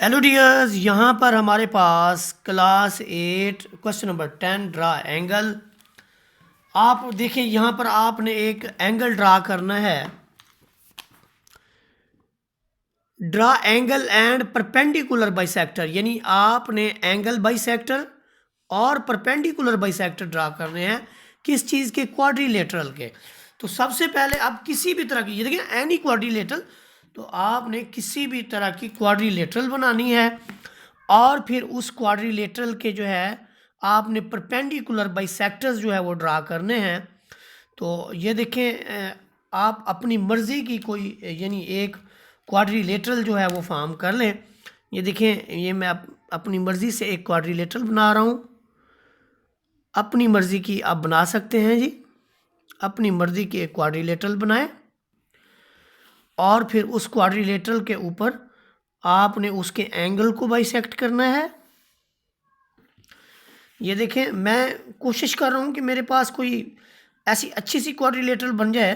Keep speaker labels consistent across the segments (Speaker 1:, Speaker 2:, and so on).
Speaker 1: Hello dears, यहाँ पर हमारे पास class 8 question number 10 draw angle. आप देखिए यहाँ पर आपने एक एंगल ड्रा करना है। Draw angle and perpendicular bisector, यानी आपने एंगल बाइसेक्टर और परपेंडिकुलर बाइसेक्टर ड्रा करने हैं। किस चीज़ के? क्वाड्रिलेटरल के। तो सबसे पहले आप किसी भी तरह की, ये देखिए एनी क्वाड्रिलेटरल, तो आपने किसी भी तरह की क्वाड्रिलेटरल बनानी है और फिर उस क्वाड्रिलेटरल के जो है आपने परपेंडिकुलर बाइसेक्टर्स जो है वो ड्रा करने हैं। तो ये देखें, आप अपनी मर्ज़ी की कोई यानी एक क्वाड्रिलेटरल जो है वो फॉर्म कर लें। ये देखें, ये मैं अपनी मर्ज़ी से एक क्वाड्रिलेटरल बना रहा हूँ। अपनी मर्ज़ी की आप बना सकते हैं जी, अपनी मर्ज़ी की एक क्वाड्रिलेटरल बनाएं और फिर उस क्वाड्रिलेटरल के ऊपर आपने उसके एंगल को बाइसेक्ट करना है। ये देखें, मैं कोशिश कर रहा हूँ कि मेरे पास कोई ऐसी अच्छी सी क्वाड्रिलेटरल बन जाए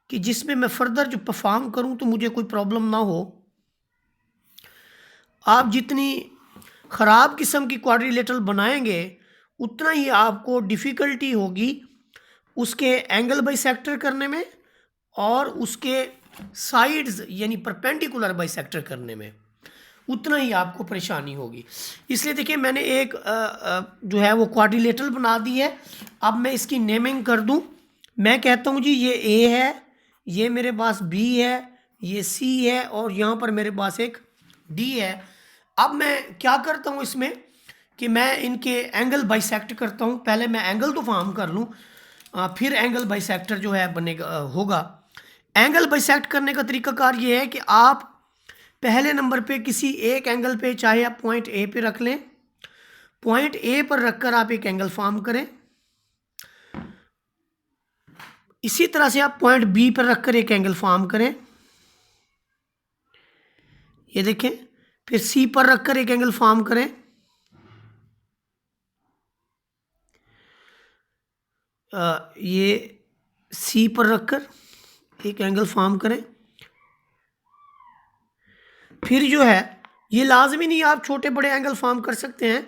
Speaker 1: कि जिसमें मैं फर्दर जो परफॉर्म करूँ तो मुझे कोई प्रॉब्लम ना हो। आप जितनी ख़राब किस्म की क्वाड्रिलेटरल बनाएंगे उतना ही आपको डिफ़िकल्टी होगी उसके एंगल बाइसेक्टर करने में और उसके साइड्स यानी परपेंडिकुलर बाइसेक्टर करने में उतना ही आपको परेशानी होगी। इसलिए देखिए, मैंने एक जो है वो क्वाड्रिलेटरल बना दी है। अब मैं इसकी नेमिंग कर दूं। मैं कहता हूं जी ये ए है, ये मेरे पास बी है, ये सी है और यहाँ पर मेरे पास एक डी है। अब मैं क्या करता हूँ इसमें कि मैं इनके एंगल बाइसेक्ट करता हूँ। पहले मैं एंगल तो फॉर्म कर लूँ, फिर एंगल बाइसेक्टर जो है बनेगा होगा। एंगल बाइसेक्ट करने का तरीकाकार ये है कि आप पहले नंबर पे किसी एक एंगल पे, चाहे आप पॉइंट ए पे रख लें, पॉइंट ए पर रखकर आप एक एंगल फॉर्म करें। इसी तरह से आप पॉइंट बी पर रखकर एक एंगल फॉर्म करें। ये देखें, फिर सी पर रखकर एक एंगल फॉर्म करें। ये सी पर रखकर एक एंगल फॉर्म करें। फिर जो है ये लाजमी नहीं, आप छोटे बड़े एंगल फॉर्म कर सकते हैं।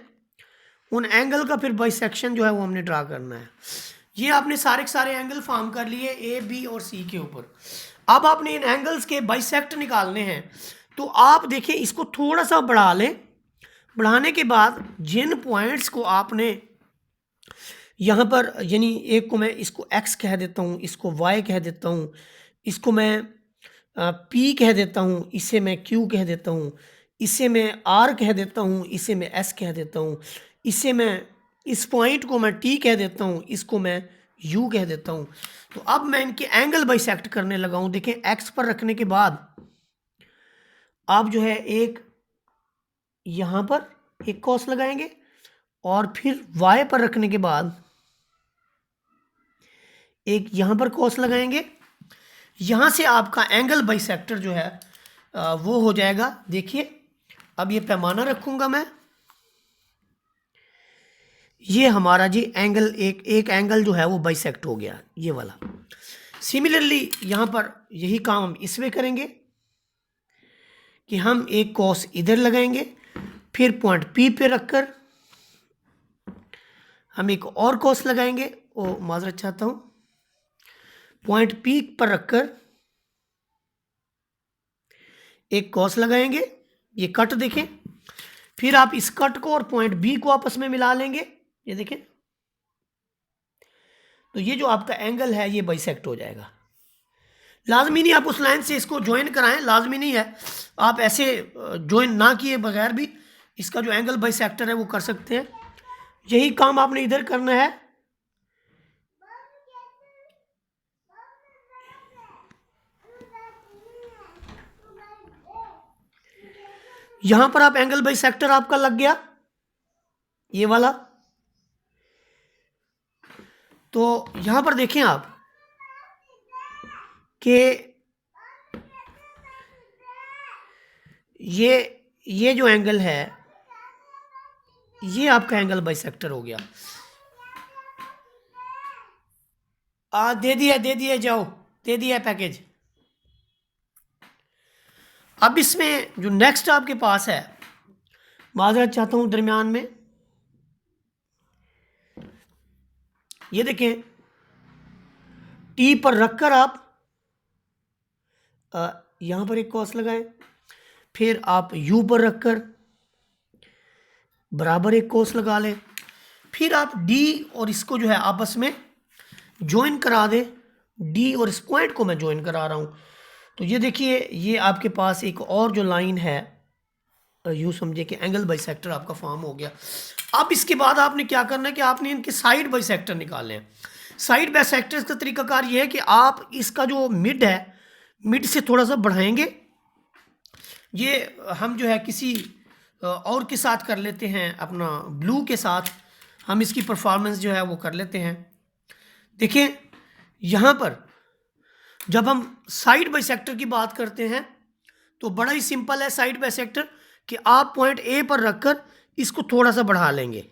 Speaker 1: उन एंगल का फिर बाइसेक्शन जो है वो हमने ड्रा करना है। ये आपने सारे के सारे एंगल फॉर्म कर लिए ए बी और सी के ऊपर। अब आपने इन एंगल्स के बाइसेक्ट निकालने हैं। तो आप देखें, इसको थोड़ा सा बढ़ा लें। बढ़ाने के बाद जिन पॉइंट्स को आपने यहाँ पर, यानी एक को मैं इसको एक्स कह देता हूँ, इसको वाई कह देता हूँ, इसको मैं पी कह देता हूँ, इसे मैं क्यू कह देता हूँ, इसे मैं आर कह देता हूँ, इसे मैं एस कह देता हूँ, इसे मैं, इस पॉइंट को मैं टी कह देता हूँ, इसको मैं यू कह देता हूँ। तो अब मैं इनके एंगल बाइसेक्ट करने लगा हूँ। देखें, एक्स पर रखने के बाद आप जो है एक यहाँ पर एक कॉस लगाएंगे और फिर वाई पर रखने के बाद एक यहाँ पर कॉस लगाएंगे। यहाँ से आपका एंगल बाइसेक्टर जो है वो हो जाएगा। देखिए, अब ये पैमाना रखूँगा मैं, ये हमारा जी एंगल, एक एंगल जो है वो बाइसेक्ट हो गया, ये वाला। सिमिलरली यहाँ पर यही काम हम इसमें करेंगे कि हम एक कॉस इधर लगाएंगे, फिर पॉइंट पी पे रखकर हम एक और कॉस लगाएंगे। ओ माजरत चाहता हूँ, पॉइंट पी पर रखकर एक कॉस लगाएंगे। ये कट देखें, फिर आप इस कट को और पॉइंट बी को आपस में मिला लेंगे। ये देखें, तो ये जो आपका एंगल है ये बाइसेक्ट हो जाएगा। लाजमी नहीं आप उस लाइन से इसको ज्वाइन कराएं, लाजमी नहीं है। आप ऐसे ज्वाइन ना किए बगैर भी इसका जो एंगल बाइसेक्टर है वो कर सकते हैं। यही काम आपने इधर करना है। यहां पर आप एंगल बाइसेक्टर आपका लग गया, ये वाला। तो यहां पर देखें आप कि ये जो एंगल है ये आपका एंगल बाइसेक्टर हो गया। दे दिया जाओ, दे दिया पैकेज। अब इसमें जो नेक्स्ट आपके पास है, माजरत चाहता हूँ दरमियान में, ये देखें, टी पर रखकर आप यहाँ पर एक कॉस लगाएं, फिर आप यू पर रखकर बराबर एक कॉस लगा लें, फिर आप डी और इसको जो है आपस में ज्वाइन करा दें। डी और इस पॉइंट को मैं ज्वाइन करा रहा हूँ। तो ये देखिए, ये आपके पास एक और जो लाइन है, यूँ समझे कि एंगल बाइसेक्टर आपका फॉर्म हो गया। अब इसके बाद आपने क्या करना है कि आपने इनके साइड बाइसेक्टर निकालने हैं। साइड बाइसेक्टर्स का तरीकाकार ये है कि आप इसका जो मिड है, मिड से थोड़ा सा बढ़ाएंगे। ये हम जो है किसी और के साथ कर लेते हैं, अपना ब्लू के साथ हम इसकी परफॉर्मेंस जो है वो कर लेते हैं। देखिए यहाँ पर जब हम साइड बाइसेक्टर की बात करते हैं तो बड़ा ही सिंपल है साइड बाइसेक्टर, कि आप पॉइंट ए पर रखकर इसको थोड़ा सा बढ़ा लेंगे।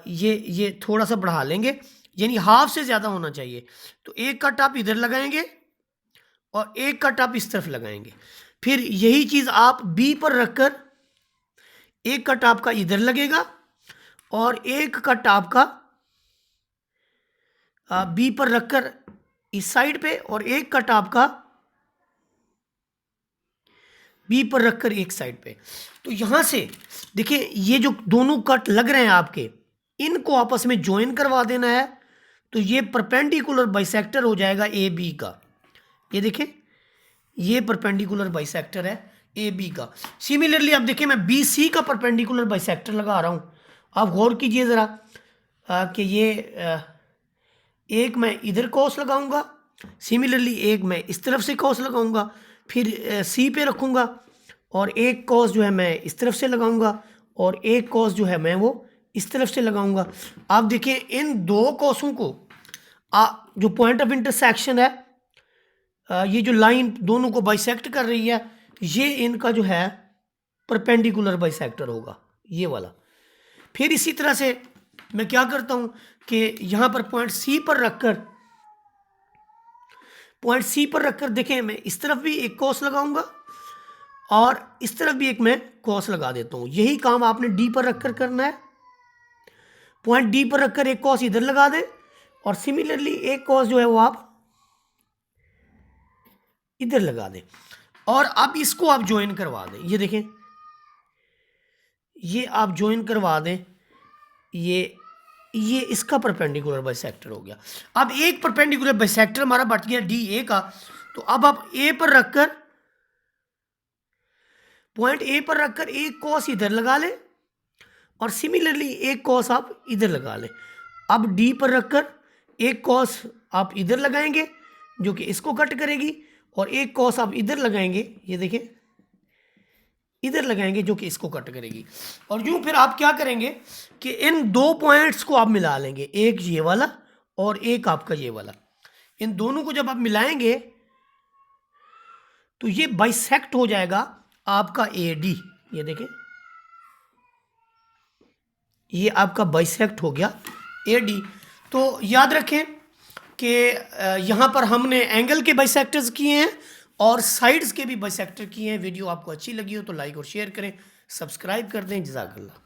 Speaker 1: ये थोड़ा सा बढ़ा लेंगे, यानी हाफ से ज़्यादा होना चाहिए। तो एक कट आप इधर लगाएंगे और एक कट आप इस तरफ लगाएंगे। फिर यही चीज़ आप बी पर रखकर एक कट आपका इधर लगेगा और एक कट आपका बी पर रखकर इस साइड पे और एक कट आपका बी पर रखकर एक साइड पे। तो यहां से देखिए, ये जो दोनों कट लग रहे हैं आपके, इनको आपस में ज्वाइन करवा देना है। तो ये परपेंडिकुलर बाइसेक्टर हो जाएगा ए बी का। ये देखें, ये परपेंडिकुलर बाइसेक्टर है ए बी का। सिमिलरली अब देखिए, मैं बी सी का परपेंडिकुलर बाइसेक्टर लगा रहा हूँ। आप गौर कीजिए ज़रा कि ये एक मैं इधर कॉस लगाऊंगा, सिमिलरली एक मैं इस तरफ से कॉस लगाऊंगा, फिर सी पे रखूंगा और एक कॉस जो है मैं इस तरफ से लगाऊंगा और एक कॉस जो है मैं वो इस तरफ से लगाऊंगा। आप देखिए, इन दो कॉसों को जो पॉइंट ऑफ इंटरसेक्शन है, ये जो लाइन दोनों को बाइसेक्ट कर रही है, ये इनका जो है परपेंडिकुलर बाइसेक्टर होगा, ये वाला। फिर इसी तरह से मैं क्या करता हूं कि यहां पर पॉइंट सी पर रखकर देखें, मैं इस तरफ भी एक कॉस लगाऊंगा और इस तरफ भी एक मैं कॉस लगा देता हूं। यही काम आपने डी पर रखकर करना है। पॉइंट डी पर रखकर एक कॉस इधर लगा दें और सिमिलरली एक कॉस जो है वो आप इधर लगा दें और अब इसको आप ज्वाइन करवा दें। ये देखें, ये आप ज्वाइन करवा दें। ये इसका परपेंडिकुलर बाइसेक्टर हो गया। अब एक परपेंडिकुलर बाइसेक्टर हमारा बच गया डी ए का। तो अब आप ए पर रखकर, पॉइंट ए पर रखकर एक कॉस इधर लगा लें और सिमिलरली एक कॉस आप इधर लगा लें। अब डी पर रखकर एक कॉस आप इधर लगाएंगे जो कि इसको कट करेगी और एक कॉस आप इधर लगाएंगे, ये देखें, इधर लगाएंगे जो कि इसको कट करेगी। और यूं फिर आप क्या करेंगे कि इन दो पॉइंट्स को आप मिला लेंगे, एक ये वाला और एक आपका ये वाला। इन दोनों को जब आप मिलाएंगे तो ये बाइसेक्ट हो जाएगा आपका ए डी। ये देखें, ये आपका बाइसेक्ट हो गया ए डी। तो याद रखें कि यहाँ पर हमने एंगल के बाइसेक्टर्स किए हैं और साइड्स के भी बाइसेक्टर किए हैं। वीडियो आपको अच्छी लगी हो तो लाइक और शेयर करें, सब्सक्राइब कर दें। जज़ाकल्लाह।